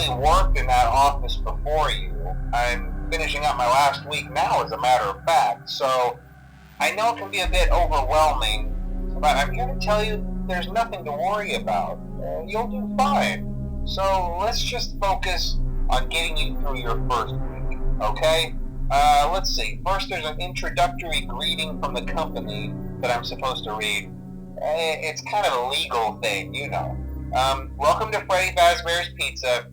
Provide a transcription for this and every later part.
actually worked in that office before you. I'm finishing up my last week now, as a matter of fact, so I know it can be a bit overwhelming, but I'm here to tell you there's nothing to worry about. You'll do fine. So let's just focus on getting you through your first week, okay? Let's see. First, there's an introductory greeting from the company that I'm supposed to read. It's kind of a legal thing, you know. Welcome to Freddy Fazbear's Pizza,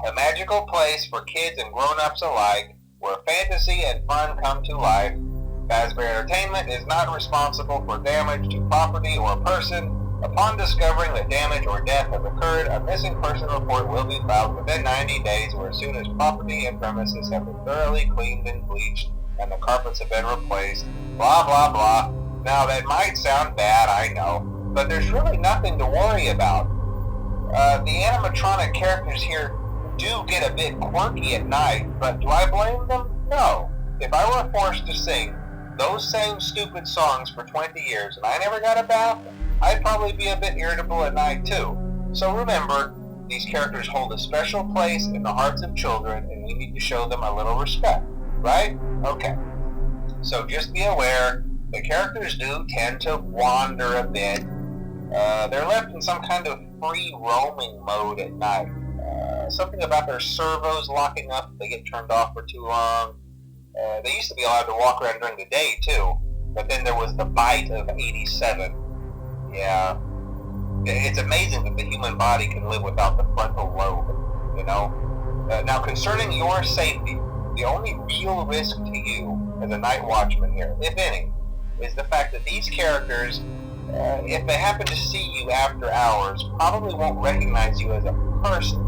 a magical place for kids and grown-ups alike, where fantasy and fun come to life. Fazbear Entertainment is not responsible for damage to property or person. Upon discovering that damage or death has occurred, a missing person report will be filed within 90 days or as soon as property and premises have been thoroughly cleaned and bleached and the carpets have been replaced. Blah, blah, blah. Now, that might sound bad, I know, but there's really nothing to worry about. The animatronic characters here do get a bit quirky at night, but do I blame them? No. If I were forced to sing those same stupid songs for 20 years and I never got a bath, I'd probably be a bit irritable at night too. So remember, these characters hold a special place in the hearts of children and we need to show them a little respect, right? Okay. So just be aware, the characters do tend to wander a bit. They're left in some kind of free roaming mode at night. Something about their servos locking up if they get turned off for too long. They used to be allowed to walk around during the day too, but then there was the bite of 87. Yeah, it's amazing that the human body can live without the frontal lobe, you know? Now, concerning your safety, the only real risk to you as a night watchman here, if any, is the fact that these characters, if they happen to see you after hours, probably won't recognize you as a person.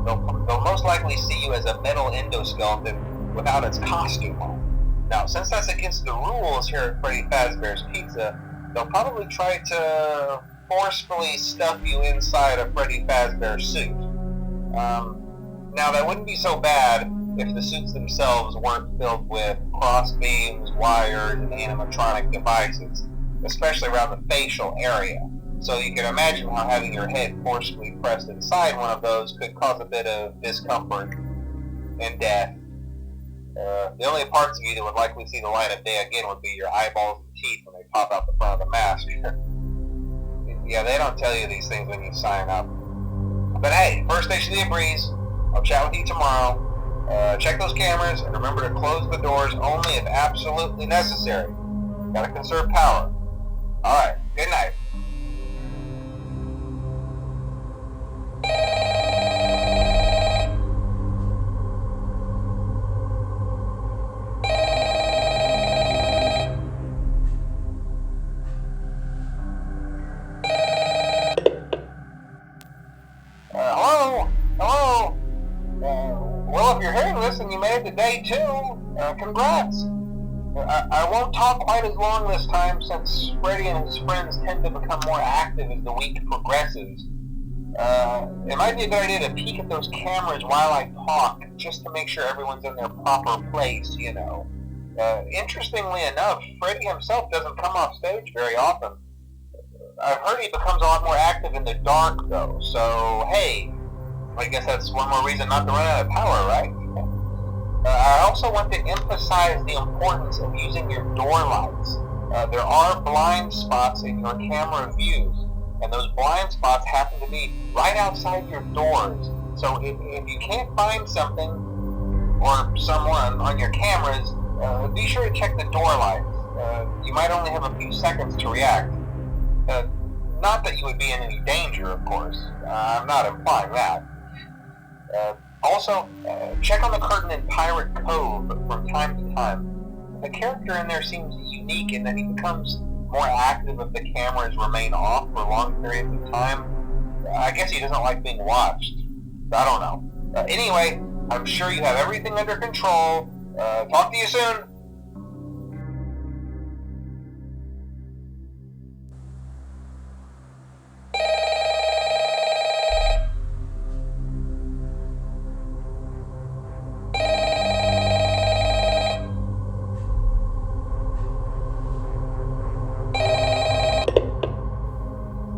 They'll most likely see you as a metal endoskeleton without its costume on. Now, since that's against the rules here at Freddy Fazbear's Pizza, they'll probably try to forcefully stuff you inside a Freddy Fazbear suit. Now, that wouldn't be so bad if the suits themselves weren't filled with cross beams, wires, and animatronic devices, especially around the facial area. So you can imagine how having your head forcefully pressed inside one of those could cause a bit of discomfort and death. The only parts of you that would likely see the light of day again would be your eyeballs and teeth when they pop out the front of the mask. Yeah, they don't tell you these things when you sign up. But hey, first station of the breeze. I'll chat with you tomorrow. Check those cameras and remember to close the doors only if absolutely necessary. Gotta conserve power. Alright, good night. Hello? Well, if you're hearing this and you made it to day 2, congrats. I won't talk quite as long this time since Freddy and his friends tend to become more active as the week progresses. It might be a good idea to peek at those cameras while I talk, just to make sure everyone's in their proper place, you know. Interestingly enough, Freddy himself doesn't come off stage very often. I've heard he becomes a lot more active in the dark, though, so hey, I guess that's one more reason not to run out of power, right? I also want to emphasize the importance of using your door lights. There are blind spots in your camera views, and those blind spots happen to be right outside your doors. So if you can't find something or someone on your cameras, be sure to check the door lights. You might only have a few seconds to react. Not that you would be in any danger, of course. I'm not implying that. Also, check on the curtain in Pirate Cove from time to time. The character in there seems unique in that he becomes more active if the cameras remain off for long periods of time. I guess he doesn't like being watched. I don't know. Anyway, I'm sure you have everything under control. Talk to you soon.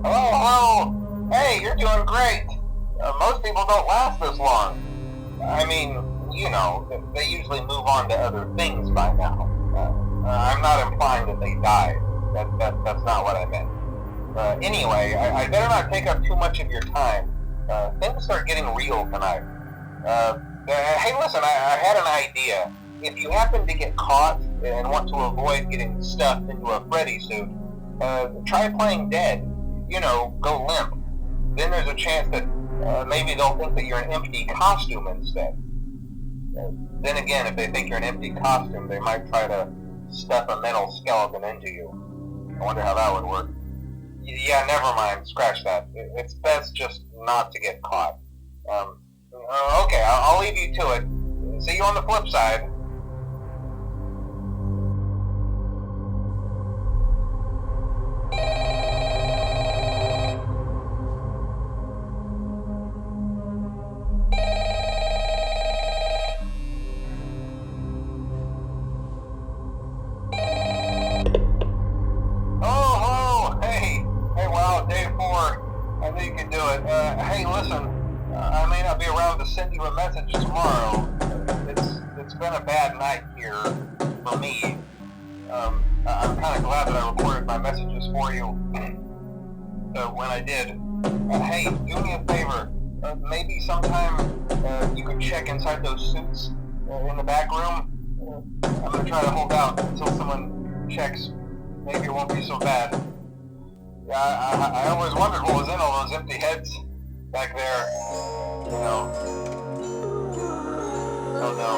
Hello? Hey, you're doing great. Most people don't last this long. I mean, you know, they usually move on to other things by now. I'm not implying that they died. That's not what I meant. Anyway, I better not take up too much of your time. Things start getting real tonight. Hey, listen, I had an idea. If you happen to get caught and want to avoid getting stuffed into a Freddy suit, try playing dead. You know, go limp. Then there's a chance that maybe they'll think that you're an empty costume instead. Then again, if they think you're an empty costume, they might try to stuff a metal skeleton into you. I wonder how that would work. Yeah, never mind. Scratch that. It's best just not to get caught. Okay, I'll leave you to it. See you on the flip side. You can do it. Hey, listen, I may not be around to send you a message tomorrow. It's been a bad night here for me. I'm kind of glad that I recorded my messages for you when I did. Hey, do me a favor. Maybe sometime you could check inside those suits in the back room. I'm going to try to hold out until someone checks. Maybe it won't be so bad. Yeah, I always wondered what was in all those empty heads back there. You know. Oh no.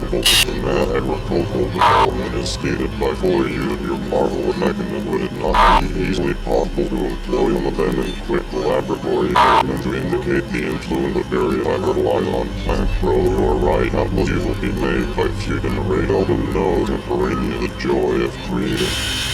Fnaf agricultural development is stated by 40 of your marvel mechanism would it not be easily possible to employ on the then and quick laboratory equipment to indicate the influence of various relies on plant growth. You are right, apples usually be made by feuding the rate of the nose and parading the joy of creating.